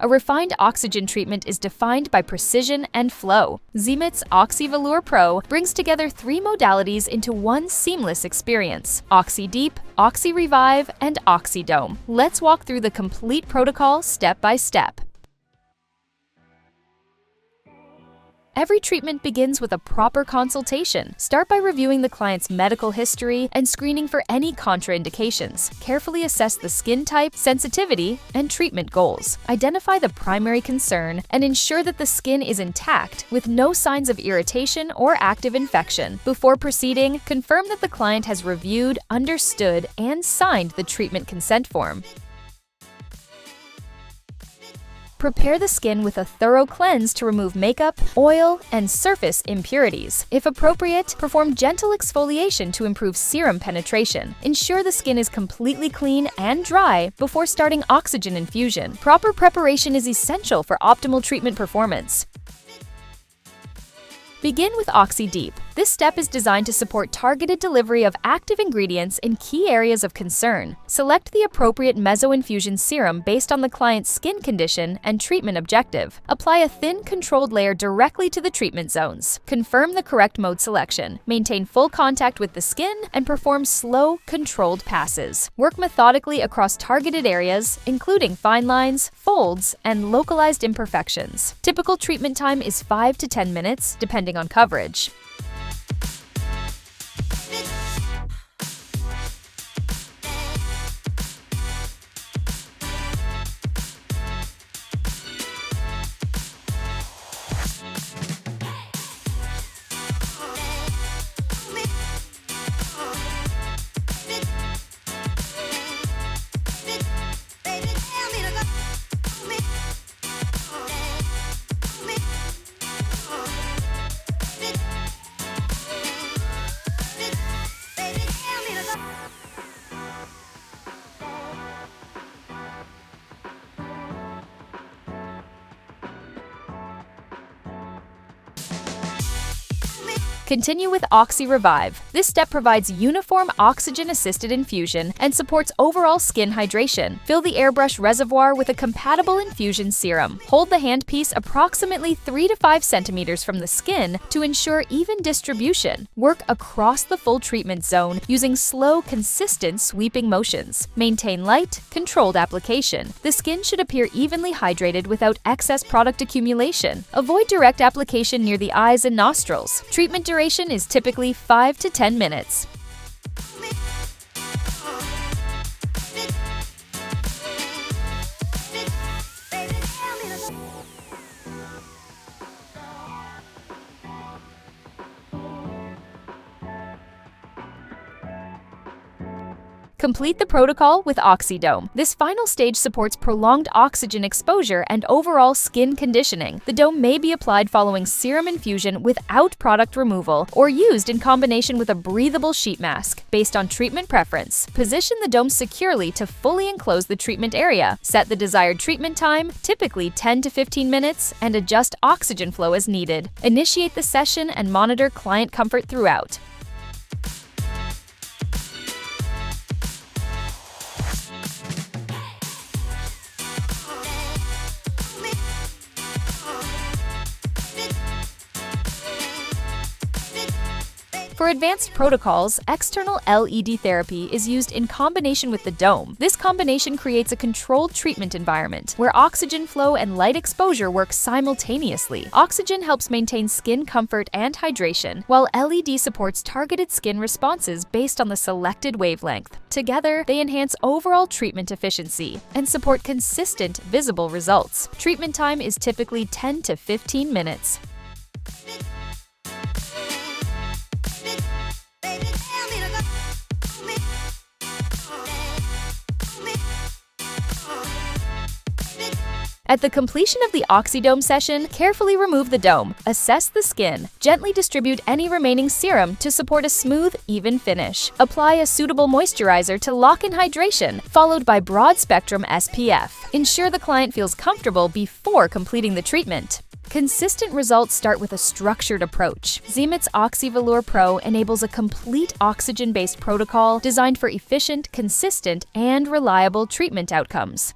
A refined oxygen treatment is defined by precision and flow. Zemits OxiVelour Pro brings together 3 modalities into one seamless experience: OxyDeep, OxyRevive, and OxyDome. Let's walk through the complete protocol step by step. Every treatment begins with a proper consultation. Start by reviewing the client's medical history and screening for any contraindications. Carefully assess the skin type, sensitivity, and treatment goals. Identify the primary concern and ensure that the skin is intact with no signs of irritation or active infection. Before proceeding, confirm that the client has reviewed, understood, and signed the treatment consent form. Prepare the skin with a thorough cleanse to remove makeup, oil, and surface impurities. If appropriate, perform gentle exfoliation to improve serum penetration. Ensure the skin is completely clean and dry before starting oxygen infusion. Proper preparation is essential for optimal treatment performance. Begin with OxyDeep. This step is designed to support targeted delivery of active ingredients in key areas of concern. Select the appropriate meso-infusion serum based on the client's skin condition and treatment objective. Apply a thin, controlled layer directly to the treatment zones. Confirm the correct mode selection. Maintain full contact with the skin and perform slow, controlled passes. Work methodically across targeted areas, including fine lines, folds, and localized imperfections. Typical treatment time is 5 to 10 minutes, depending on coverage. Continue with OxyRevive. This step provides uniform oxygen-assisted infusion and supports overall skin hydration. Fill the airbrush reservoir with a compatible infusion serum. Hold the handpiece approximately 3 to 5 centimeters from the skin to ensure even distribution. Work across the full treatment zone using slow, consistent sweeping motions. Maintain light, controlled application. The skin should appear evenly hydrated without excess product accumulation. Avoid direct application near the eyes and nostrils. Treatment duration is typically 5 to 10 minutes. Complete the protocol with OxyDome. This final stage supports prolonged oxygen exposure and overall skin conditioning. The dome may be applied following serum infusion without product removal or used in combination with a breathable sheet mask. Based on treatment preference, position the dome securely to fully enclose the treatment area. Set the desired treatment time, typically 10 to 15 minutes, and adjust oxygen flow as needed. Initiate the session and monitor client comfort throughout. For advanced protocols, external LED therapy is used in combination with the dome. This combination creates a controlled treatment environment where oxygen flow and light exposure work simultaneously. Oxygen helps maintain skin comfort and hydration, while LED supports targeted skin responses based on the selected wavelength. Together, they enhance overall treatment efficiency and support consistent, visible results. Treatment time is typically 10 to 15 minutes. At the completion of the OxyDome session, carefully remove the dome, assess the skin, gently distribute any remaining serum to support a smooth, even finish. Apply a suitable moisturizer to lock in hydration, followed by broad-spectrum SPF. Ensure the client feels comfortable before completing the treatment. Consistent results start with a structured approach. Zemits OxiVelour Pro enables a complete oxygen-based protocol designed for efficient, consistent, and reliable treatment outcomes.